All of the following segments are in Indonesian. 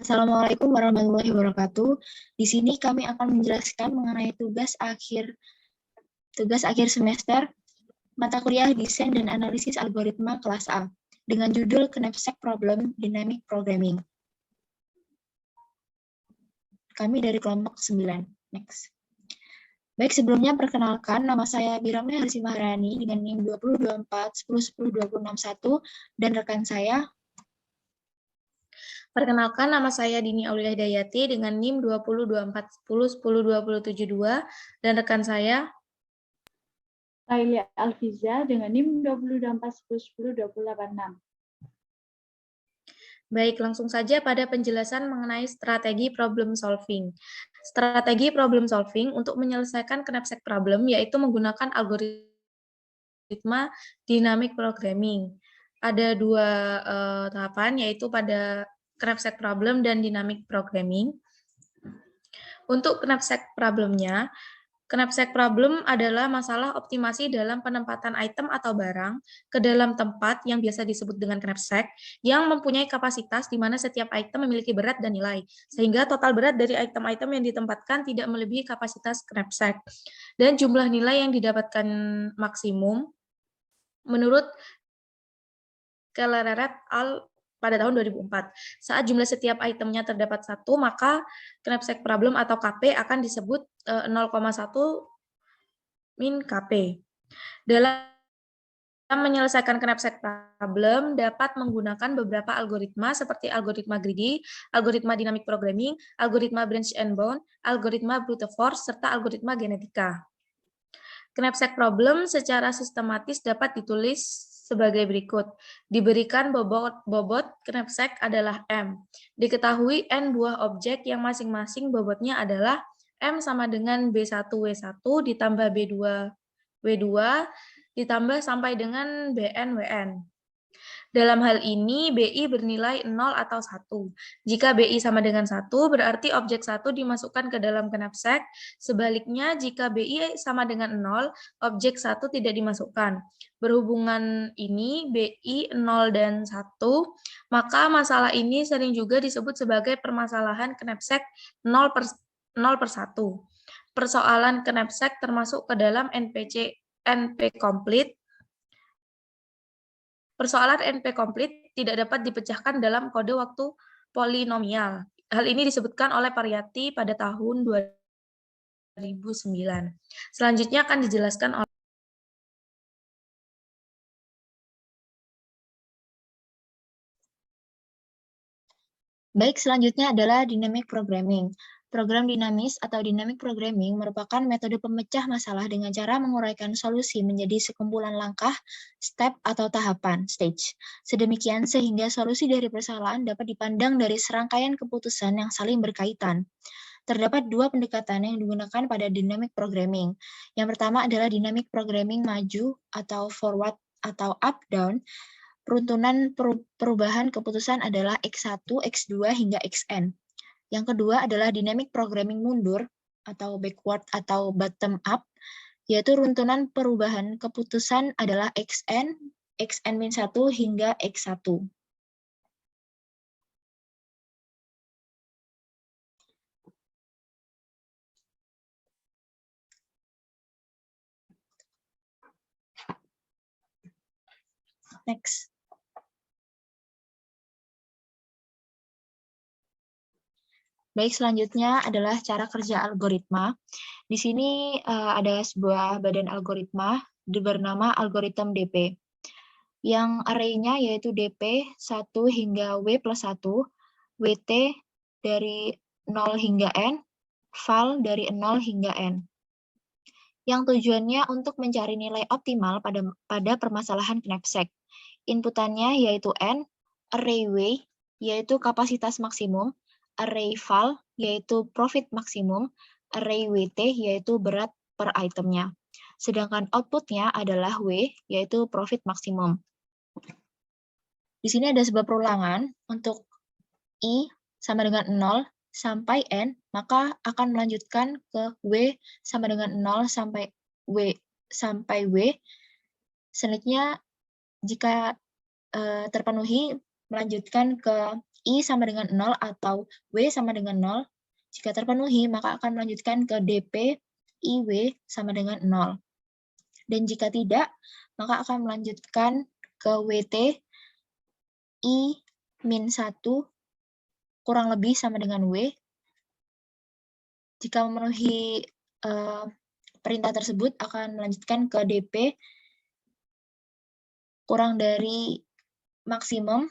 Assalamualaikum warahmatullahi wabarakatuh. Di sini kami akan menjelaskan mengenai tugas akhir semester mata kuliah Desain dan Analisis Algoritma kelas A dengan judul Knapsack Problem Dynamic Programming. Kami dari kelompok 9. Next. Baik, sebelumnya perkenalkan, nama saya Biramli Harsi Maharani dengan NIM 2024-1010-2061 dan rekan saya. Perkenalkan, nama saya Dini Aulia Hidayati dengan NIM 2024-1010-2072 dan rekan saya Lailia Alfiza dengan NIM 2024-1010-2086. Baik, langsung saja pada penjelasan mengenai strategi problem solving. Strategi problem solving untuk menyelesaikan knapsack problem yaitu menggunakan algoritma dynamic programming. Ada dua tahapan, yaitu pada knapsack problem dan dynamic programming. Untuk knapsack problemnya, knapsack problem adalah masalah optimasi dalam penempatan item atau barang ke dalam tempat yang biasa disebut dengan knapsack yang mempunyai kapasitas di mana setiap item memiliki berat dan nilai, sehingga total berat dari item-item yang ditempatkan tidak melebihi kapasitas knapsack. Dan jumlah nilai yang didapatkan maksimum menurut Keller et al. Pada tahun 2004. Saat jumlah setiap itemnya terdapat 1, maka knapsack problem atau KP akan disebut 0,1 min KP. Dalam menyelesaikan knapsack problem dapat menggunakan beberapa algoritma seperti algoritma greedy, algoritma dynamic programming, algoritma branch and bound, algoritma brute force, serta algoritma genetika. Knapsack problem secara sistematis dapat ditulis sebagai berikut. Diberikan bobot knapsack adalah M. Diketahui N buah objek yang masing-masing bobotnya adalah M sama dengan B1W1 ditambah B2W2 ditambah sampai dengan BN-WN. Dalam hal ini, BI bernilai 0 atau 1. Jika BI sama dengan 1, berarti objek 1 dimasukkan ke dalam knapsack. Sebaliknya, jika BI sama dengan 0, objek 1 tidak dimasukkan. Berhubungan ini, BI 0 dan 1, maka masalah ini sering juga disebut sebagai permasalahan knapsack 0 per 1. Persoalan knapsack termasuk ke dalam NP-complete. Persoalan NP-complete tidak dapat dipecahkan dalam kode waktu polinomial. Hal ini disebutkan oleh Pariyati pada tahun 2009. Selanjutnya akan dijelaskan oleh Baik, selanjutnya adalah dynamic programming. Program dinamis atau dynamic programming merupakan metode pemecah masalah dengan cara menguraikan solusi menjadi sekumpulan langkah, step atau tahapan, stage. Sedemikian sehingga solusi dari persoalan dapat dipandang dari serangkaian keputusan yang saling berkaitan. Terdapat dua pendekatan yang digunakan pada dynamic programming. Yang pertama adalah dynamic programming maju atau forward atau up-down. Peruntunan perubahan keputusan adalah X1, X2, hingga Xn. Yang kedua adalah dynamic programming mundur atau backward atau bottom up, yaitu runtunan perubahan keputusan adalah Xn, Xn-1 hingga X1. Next. Baik, selanjutnya adalah cara kerja algoritma. Di sini ada sebuah badan algoritma bernama algoritma DP. Yang array-nya yaitu DP 1 hingga W plus 1, WT dari 0 hingga N, val dari 0 hingga N. Yang tujuannya untuk mencari nilai optimal pada permasalahan knapsack. Inputannya yaitu N, array W yaitu kapasitas maksimum, array val yaitu profit maksimum, array WT yaitu berat per itemnya. Sedangkan outputnya adalah W yaitu profit maksimum. Di sini ada sebuah perulangan untuk I sama dengan 0 sampai N, maka akan melanjutkan ke W sama dengan 0 sampai W. Selanjutnya, jika terpenuhi, melanjutkan ke I sama dengan 0 atau W sama dengan 0. Jika terpenuhi, maka akan melanjutkan ke DP IW sama dengan 0. Dan jika tidak, maka akan melanjutkan ke WT I-1 kurang lebih sama dengan W. Jika memenuhi perintah tersebut, akan melanjutkan ke DP kurang dari maksimum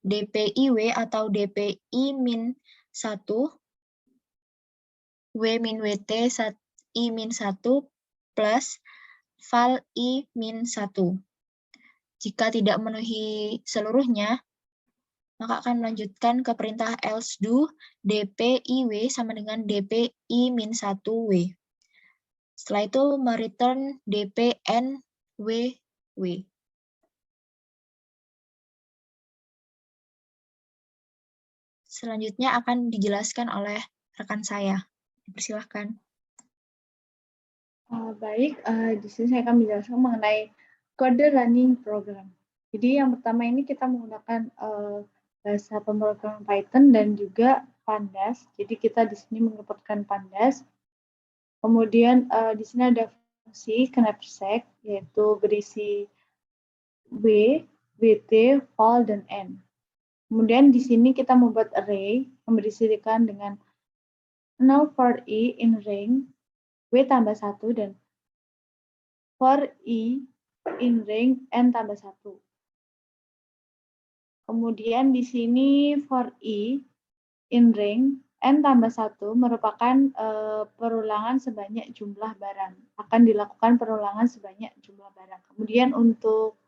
DPIW atau DPI-1 W-WT I-1 plus val I-1. Jika tidak memenuhi seluruhnya, maka akan melanjutkan ke perintah else do DPIW sama dengan DPI-1W. Setelah itu mereturn DPNWW. Selanjutnya akan dijelaskan oleh rekan saya. Persilahkan. Baik, di sini saya akan menjelaskan mengenai kode running program. Jadi yang pertama ini kita menggunakan bahasa pemrograman Python dan juga Pandas. Jadi kita di sini menginputkan Pandas. Kemudian di sini ada fungsi knapsack, yaitu berisi W, WT, val, dan N. Kemudian di sini kita membuat array yang berisikan dengan 0 for I in ring W tambah 1 dan for I in ring N tambah 1. Kemudian di sini for I in ring N tambah 1 merupakan perulangan sebanyak jumlah barang. Akan dilakukan perulangan sebanyak jumlah barang. Kemudian untuk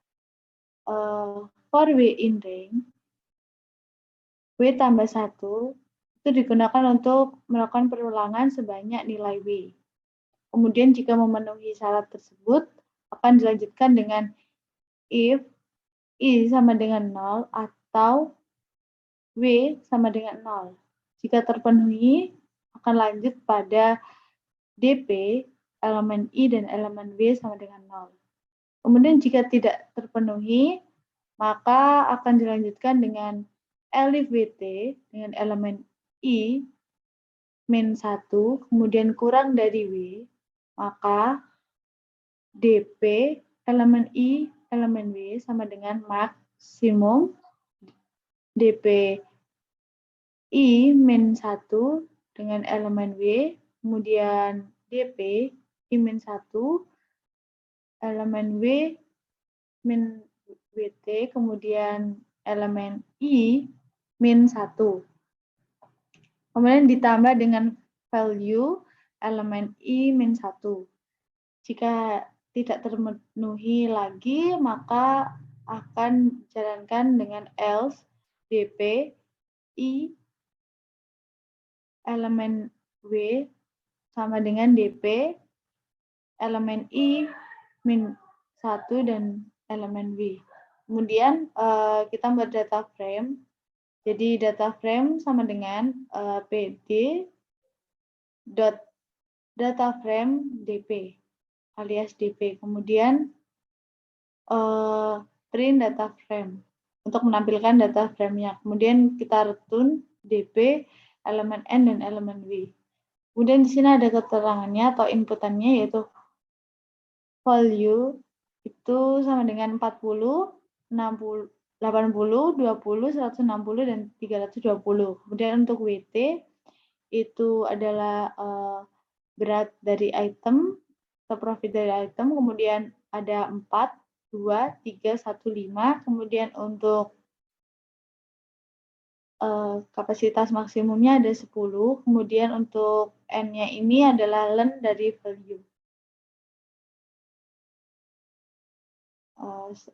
for W in ring W tambah 1 itu digunakan untuk melakukan perulangan sebanyak nilai W. Kemudian jika memenuhi syarat tersebut, akan dilanjutkan dengan if I sama dengan 0 atau W sama dengan 0. Jika terpenuhi, akan lanjut pada DP, elemen I dan elemen W sama dengan 0. Kemudian jika tidak terpenuhi, maka akan dilanjutkan dengan elif WT dengan elemen I min 1, kemudian kurang dari W, maka DP elemen I elemen W sama dengan maksimum DP I min 1 dengan elemen W, kemudian DP I min 1 elemen W min WT, kemudian elemen I min 1. Kemudian ditambah dengan value elemen I min 1. Jika tidak terpenuhi lagi, maka akan dijalankan dengan else DP I elemen W sama dengan DP elemen I min 1 dan elemen W. Kemudian kita buat data frame. Jadi data frame sama dengan PD dot data frame DP alias DP. Kemudian print data frame untuk menampilkan data frame-nya. Kemudian kita return DP elemen N dan elemen W. Kemudian di sini ada keterangannya atau inputannya, yaitu value itu sama dengan 40, 60, 80, 20, 160, dan 320. Kemudian untuk WT itu adalah berat dari item atau profit dari item. Kemudian ada 4, 2, 3, 1, 5. Kemudian untuk kapasitas maksimumnya ada 10. Kemudian untuk N-nya ini adalah len dari value.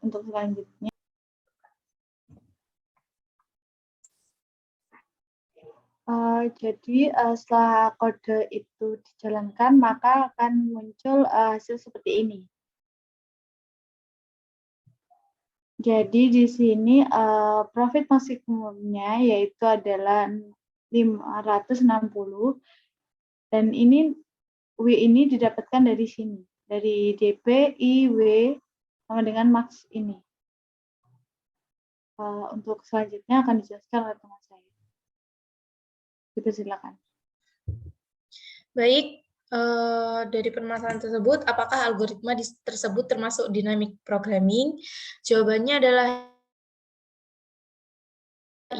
Untuk selanjutnya, jadi setelah kode itu dijalankan, maka akan muncul hasil seperti ini. Jadi di sini profit maksimumnya yaitu adalah 560, dan ini W ini didapatkan dari sini, dari DP I W sama dengan max ini. Untuk selanjutnya akan dijelaskan oleh teman saya. Silakan. Baik, dari permasalahan tersebut, apakah algoritma tersebut termasuk dynamic programming? Jawabannya adalah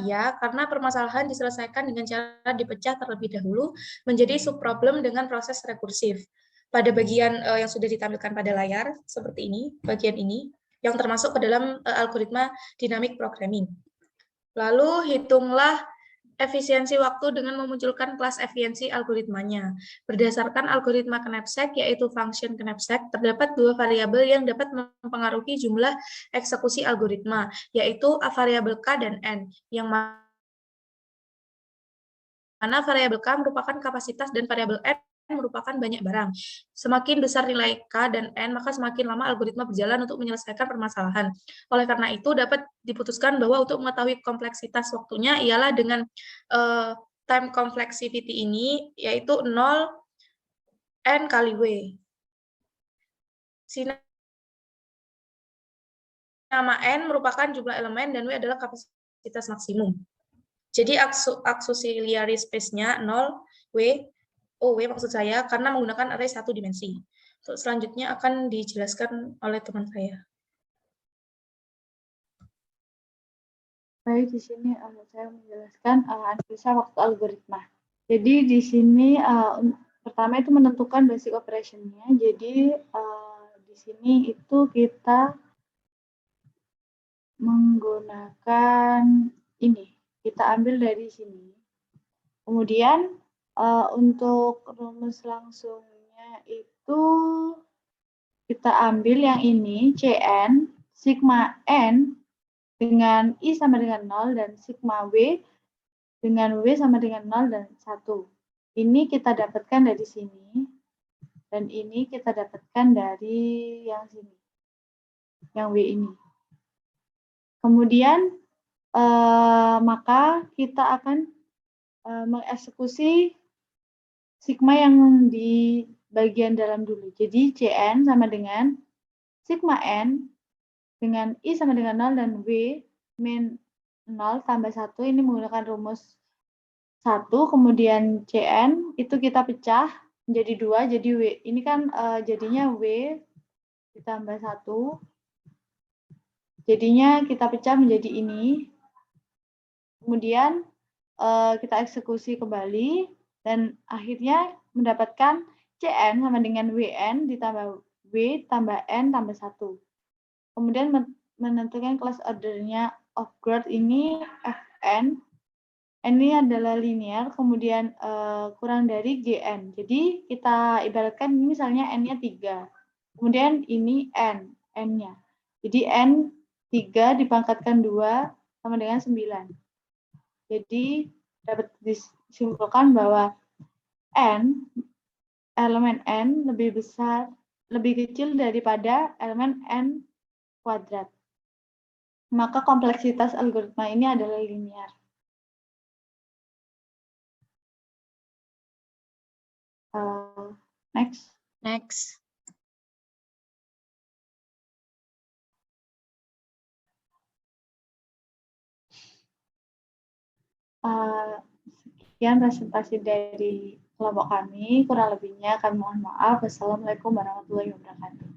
iya, karena permasalahan diselesaikan dengan cara dipecah terlebih dahulu menjadi subproblem dengan proses rekursif. Pada bagian yang sudah ditampilkan pada layar, seperti ini, bagian ini, yang termasuk ke dalam algoritma dynamic programming. Lalu hitunglah efisiensi waktu dengan memunculkan kelas efisiensi algoritmanya. Berdasarkan algoritma knapsack, yaitu function knapsack, terdapat dua variabel yang dapat mempengaruhi jumlah eksekusi algoritma, yaitu variabel K dan N, yang mana variabel K merupakan kapasitas dan variabel N merupakan banyak barang. Semakin besar nilai K dan N, maka semakin lama algoritma berjalan untuk menyelesaikan permasalahan. Oleh karena itu, dapat diputuskan bahwa untuk mengetahui kompleksitas waktunya ialah dengan time complexity ini, yaitu 0 N kali W. Sini nama N merupakan jumlah elemen dan W adalah kapasitas maksimum. Jadi auxiliary space-nya 0, W maksud saya, karena menggunakan array satu dimensi. Untuk selanjutnya akan dijelaskan oleh teman saya. Baik, di sini saya menjelaskan analisa waktu algoritma. Jadi di sini pertama itu menentukan basic operation-nya. Jadi di sini itu kita menggunakan ini. Kita ambil dari sini. Kemudian untuk rumus langsungnya itu kita ambil yang ini, Cn, sigma n dengan I sama dengan 0 dan sigma W dengan W sama dengan 0 dan 1. Ini kita dapatkan dari sini, dan ini kita dapatkan dari yang sini, yang W ini. Kemudian, maka kita akan mengeksekusi sigma yang di bagian dalam dulu. Jadi, Cn sama dengan sigma n dengan I sama dengan 0 dan W min 0 tambah 1, ini menggunakan rumus 1, kemudian Cn itu kita pecah menjadi 2, jadi W. Ini kan jadinya W ditambah 1, jadinya kita pecah menjadi ini. Kemudian kita eksekusi kembali, dan akhirnya mendapatkan Cn sama dengan Wn ditambah W tambah N tambah 1. Kemudian menentukan class ordernya of growth ini Fn. N ini adalah linear, kemudian kurang dari Gn. Jadi kita ibaratkan ini misalnya N-nya 3. Kemudian ini N-nya. Jadi N 3 dipangkatkan 2 sama dengan 9. Jadi dapat disimpulkan bahwa elemen N lebih besar, lebih kecil daripada elemen N kuadrat. Maka kompleksitas algoritma ini adalah linear. Next. Sekian presentasi dari kelompok kami. Kurang lebihnya kami mohon maaf. Wassalamualaikum warahmatullahi wabarakatuh.